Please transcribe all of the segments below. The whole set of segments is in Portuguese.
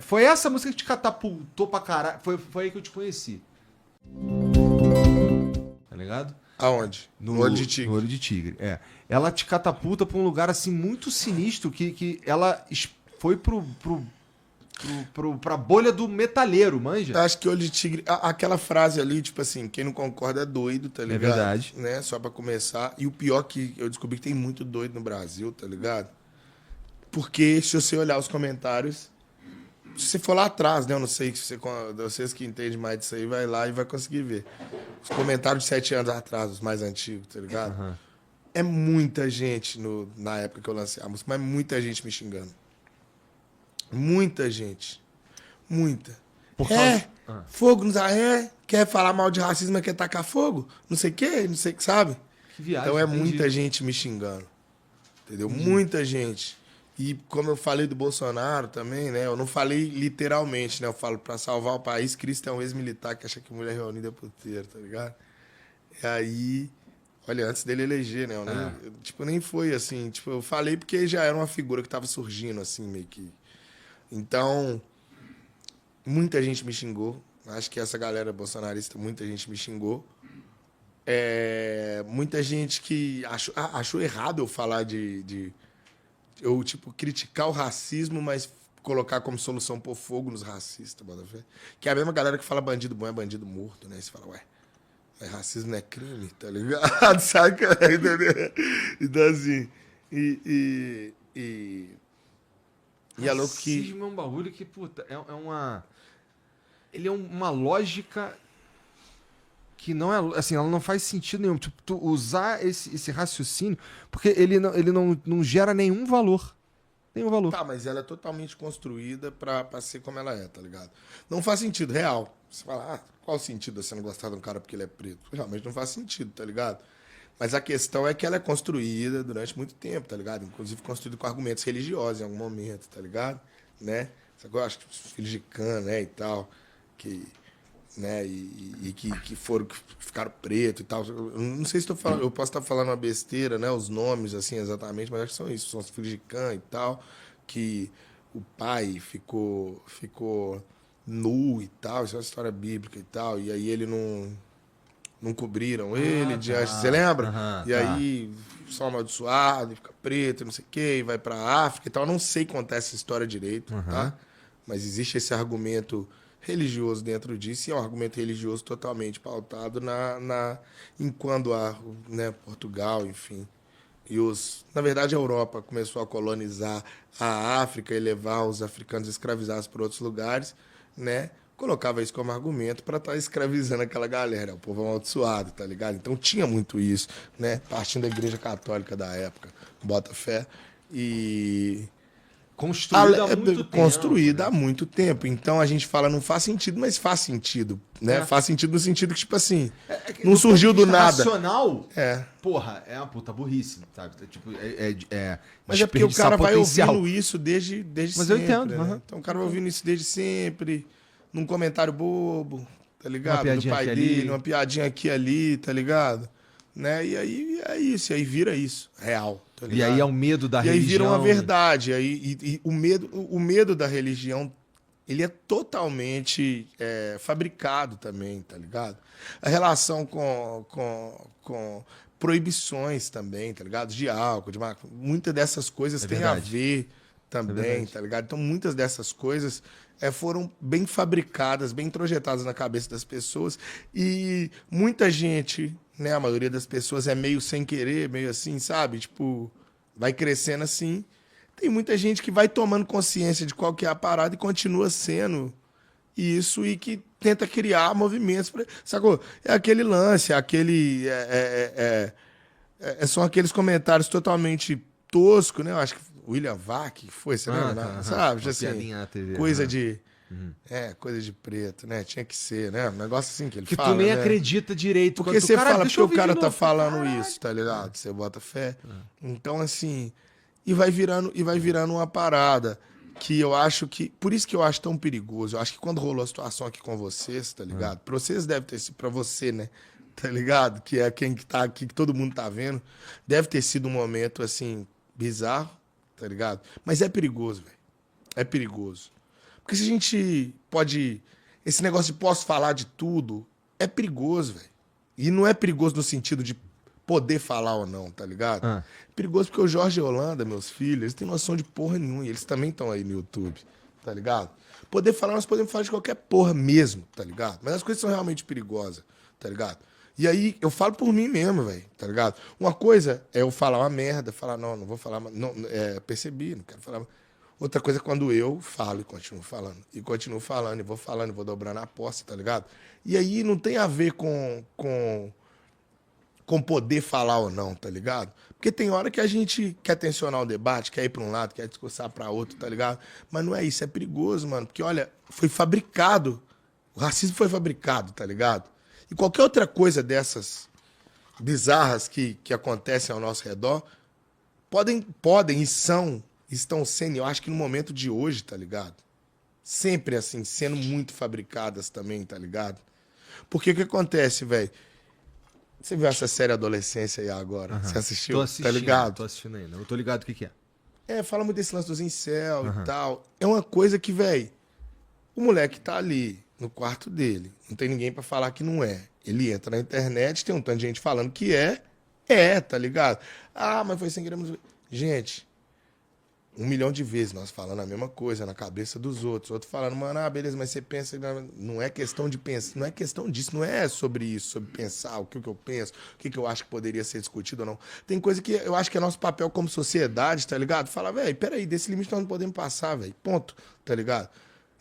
Foi essa música que te catapultou pra caralho. Foi aí que eu te conheci. Tá ligado? Aonde? No Olho de Tigre. No Olho de Tigre, é. Ela te catapulta pra um lugar, assim, muito sinistro, que ela foi pra bolha do metalheiro, manja? Eu acho que Olho de Tigre... Aquela frase ali, tipo assim, quem não concorda é doido, tá ligado? É verdade. Né? Só pra começar. E o pior que eu descobri que tem muito doido no Brasil, tá ligado? Porque se você olhar os comentários... Se você for lá atrás, né? Eu não sei, se vocês que entendem mais disso aí, vai lá e vai conseguir ver. Os comentários de 7 anos atrás, os mais antigos, tá ligado? Uhum. É muita gente na época que eu lancei a música, mas muita gente me xingando. Muita gente. Muita. Por causa... Fogo nos quer falar mal de racismo, mas quer tacar fogo? Não sei o quê, não sei o que, sabe? Que viagem, Então é entendi. muita gente me xingando. Entendeu? Muita gente. E como eu falei do Bolsonaro também, né? Eu não falei literalmente, né? Eu falo, pra salvar o país, Cristo é um ex-militar que acha que mulher reunida é puteiro, tá ligado? E aí, olha, antes dele eleger, né? Nem foi assim. Tipo, eu falei porque já era uma figura que tava surgindo, assim, meio que. Então, muita gente me xingou. Acho que essa galera bolsonarista, muita gente me xingou. Muita gente que achou errado eu falar eu, tipo, criticar o racismo, mas colocar como solução pôr fogo nos racistas, bota fé. Que é a mesma galera que fala bandido bom é bandido morto, né? Você fala, ué, mas racismo não é crime, tá ligado? Saca? Entendeu? Então, assim, e é louco que... Racismo é um bagulho que, puta, é uma... Ele é uma lógica que não é... Assim, ela não faz sentido nenhum. Tipo, tu usar esse raciocínio, porque ele não gera nenhum valor. Nenhum valor. Tá, mas ela é totalmente construída pra ser como ela é, tá ligado? Não faz sentido, real. Você fala, qual o sentido de você não gostar de um cara porque ele é preto? Realmente não faz sentido, tá ligado? Mas a questão é que ela é construída durante muito tempo, tá ligado? Inclusive construída com argumentos religiosos em algum momento, tá ligado? Né? Eu acho que os filhos de Cã, né, e tal, que... né, que ficaram pretos e tal. Eu não sei se estou falando, eu posso estar falando uma besteira, né, os nomes assim exatamente, mas acho que são isso, são os filhos de Cã e tal, que o pai ficou nu e tal, isso é uma história bíblica e tal, e aí ele não cobriram ele diante, você lembra? E aí só amaldiçoado, fica preto, não sei o quê, e vai pra África e tal. Eu não sei contar essa história direito, tá? Mas existe esse argumento religioso dentro disso, e é um argumento religioso totalmente pautado enquanto né, Portugal, enfim. Na verdade, a Europa começou a colonizar a África e levar os africanos escravizados para outros lugares, né? Colocava isso como argumento para estar escravizando aquela galera, o povo amaldiçoado, tá ligado? Então tinha muito isso, né? Partindo da Igreja Católica da época, bota fé. E Construída há muito tempo. Construída né? há muito tempo. Então a gente fala, não faz sentido, mas faz sentido, né? Faz sentido no sentido que, tipo assim, não surgiu do nada. Racional, porra, é uma puta burrice, sabe? Tipo, mas é porque o cara vai potencial. ouvindo isso desde Mas sempre. eu entendo. Né? Então o cara vai ouvindo isso desde sempre, num comentário bobo, tá ligado? Uma Do pai piadinha dele, ali. uma piadinha aqui e ali, tá ligado? Né? E aí é isso, e aí vira isso, real. Tá E aí é o medo da religião. E aí vira uma verdade. E o medo da religião, ele é totalmente fabricado também, tá ligado? A relação com proibições também, tá ligado? De álcool, de maconha. Muitas dessas coisas têm a ver também, tá ligado? Então, muitas dessas coisas foram bem fabricadas, bem introjetadas na cabeça das pessoas. E muita gente, né, a maioria das pessoas é meio sem querer, meio assim, sabe? Tipo, vai crescendo assim. Tem muita gente que vai tomando consciência de qual que é a parada e continua sendo isso e que tenta criar movimentos. Sacou? É aquele lance, são aqueles comentários totalmente toscos, né? Eu acho que William Vac foi, você lembra? Sabe? Assim, na TV, coisa de... coisa de preto, né? Tinha que ser, né? Um negócio assim que ele que fala, tu nem né? acredita direito. Porque você fala, porque o cara tá novo. falando isso, tá ligado? Você bota fé. Então, assim... E vai virando uma parada que eu acho que... Por isso que eu acho tão perigoso. Eu acho que quando rolou a situação aqui com vocês, tá ligado? Pra vocês deve ter sido... Pra você, né? Tá ligado? Que é quem que tá aqui, que todo mundo tá vendo. Deve ter sido um momento, assim, bizarro, tá ligado? Mas é perigoso, velho. É perigoso. Porque se a gente pode... Esse negócio de posso falar de tudo é perigoso, velho. E não é perigoso no sentido de poder falar ou não, tá ligado? Ah. É perigoso porque o Jorge e a Holanda, meus filhos, eles têm noção de porra nenhuma. E eles também estão aí no YouTube, tá ligado? Poder falar, nós podemos falar de qualquer porra mesmo, tá ligado? Mas as coisas são realmente perigosas, tá ligado? E aí, eu falo por mim mesmo, velho, tá ligado? Uma coisa é eu falar uma merda, falar, não vou falar, não, percebi, não quero falar. Outra coisa é quando eu falo e continuo falando, e vou dobrando a aposta, tá ligado? E aí não tem a ver com poder falar ou não, tá ligado? Porque tem hora que a gente quer tensionar o debate, quer ir pra um lado, quer discursar pra outro, tá ligado? Mas não é isso, é perigoso, mano. Porque, olha, foi fabricado. O racismo foi fabricado, tá ligado? E qualquer outra coisa dessas bizarras que acontecem ao nosso redor, podem e estão sendo, eu acho que no momento de hoje, tá ligado? Sempre assim, sendo muito fabricadas também, tá ligado? Porque o que acontece, velho? Você viu essa série Adolescência aí agora? Você assistiu? Tô assistindo, tá ligado? Tô assistindo ainda. Eu tô ligado o que é. Fala muito desse lance dos incel e tal. É uma coisa que, velho, o moleque tá ali no quarto dele. Não tem ninguém pra falar que não é. Ele entra na internet, tem um tanto de gente falando que tá ligado? Ah, mas foi sem querer. Gente, 1 milhão de vezes nós falando a mesma coisa na cabeça dos outros. Outro falando, mano, beleza, mas você pensa... Não é questão de pensar, não é questão disso, não é sobre isso, sobre pensar o que eu penso, o que eu acho que poderia ser discutido ou não. Tem coisa que eu acho que é nosso papel como sociedade, tá ligado? Fala, velho, peraí, desse limite nós não podemos passar, velho, ponto, tá ligado?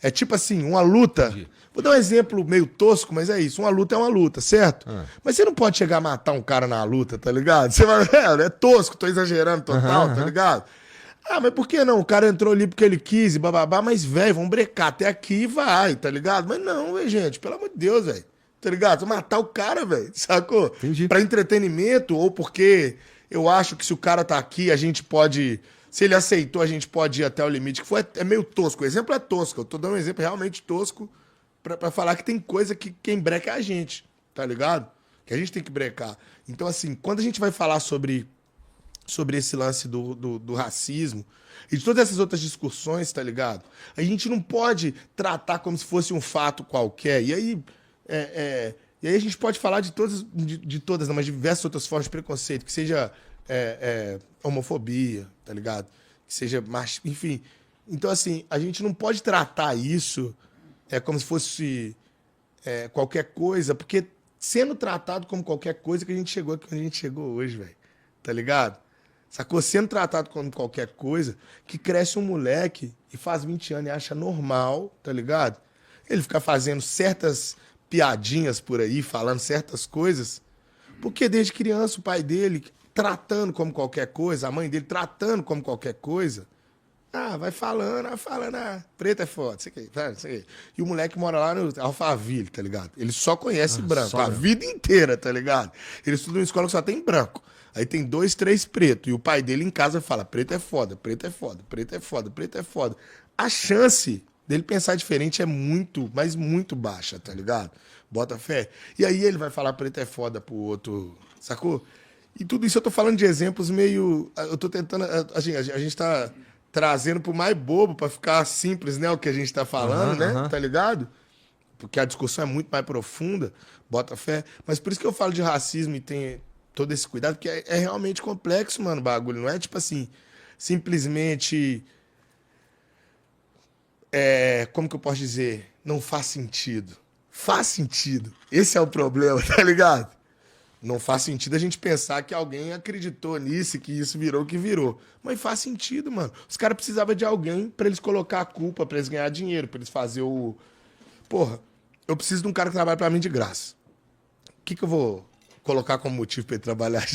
É tipo assim, uma luta... Entendi. Vou dar um exemplo meio tosco, mas é isso. Uma luta é uma luta, certo? Mas você não pode chegar a matar um cara na luta, tá ligado? Você vai, é tosco, tô exagerando total, tá ligado? Ah, mas por que não? O cara entrou ali porque ele quis e bababá, mas, velho, vamos brecar até aqui e vai, tá ligado? Mas não, velho, gente, pelo amor de Deus, velho. Tá ligado? Você matar o cara, velho, sacou? Entendi. Pra entretenimento ou porque eu acho que se o cara tá aqui, a gente pode... Se ele aceitou, a gente pode ir até o limite. Que foi, é meio tosco. O exemplo é tosco. Eu tô dando um exemplo realmente tosco pra falar que tem coisa que quem breca é a gente, tá ligado? Que a gente tem que brecar. Então, assim, quando a gente vai falar sobre esse lance do racismo e de todas essas outras discussões, tá ligado? A gente não pode tratar como se fosse um fato qualquer. E aí, e aí a gente pode falar de todas, não, mas de diversas outras formas de preconceito, que seja homofobia, tá ligado? Que seja enfim. Então, assim, a gente não pode tratar isso como se fosse qualquer coisa, porque sendo tratado como qualquer coisa que a gente chegou aqui onde a gente chegou hoje, velho. Tá ligado? Sacou? Sendo tratado como qualquer coisa, que cresce um moleque e faz 20 anos e acha normal, tá ligado? Ele fica fazendo certas piadinhas por aí, falando certas coisas, porque desde criança o pai dele tratando como qualquer coisa, a mãe dele tratando como qualquer coisa, vai falando, preto é foda, isso aqui. E o moleque mora lá no Alphaville, tá ligado? Ele só conhece branco, a vida inteira, tá ligado? Ele estuda numa escola que só tem branco. Aí tem 2, 3 pretos. E o pai dele em casa fala, preto é foda, preto é foda, preto é foda, preto é foda. A chance dele pensar diferente é muito, mas muito baixa, tá ligado? Bota fé. E aí ele vai falar preto é foda pro outro, sacou? E tudo isso eu tô falando de exemplos meio... Eu tô tentando... A gente tá trazendo pro mais bobo pra ficar simples, né? O que a gente tá falando, né? Tá ligado? Porque a discussão é muito mais profunda, bota fé. Mas por isso que eu falo de racismo e tem todo esse cuidado, porque é realmente complexo, mano, o bagulho. Não é tipo assim, simplesmente... como que eu posso dizer? Não faz sentido. Faz sentido. Esse é o problema, tá ligado? Não faz sentido a gente pensar que alguém acreditou nisso e que isso virou o que virou. Mas faz sentido, mano. Os caras precisavam de alguém pra eles colocar a culpa, pra eles ganhar dinheiro, pra eles fazer o... Porra, eu preciso de um cara que trabalhe pra mim de graça. O que eu vou colocar como motivo pra ele trabalhar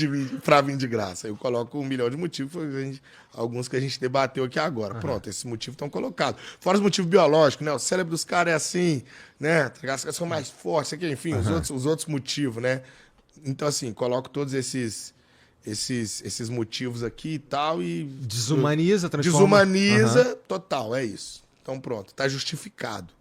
pra mim de graça? Eu coloco 1 milhão de motivos, alguns que a gente debateu aqui agora. Pronto, esses motivos estão colocados. Fora os motivos biológicos, né? O cérebro dos caras é assim, né? As caras são mais fortes, aqui, enfim, os outros motivos, né? Então, assim, coloco todos esses motivos aqui e tal e... Desumaniza, transforma... Desumaniza, total, é isso. Então, pronto, tá justificado.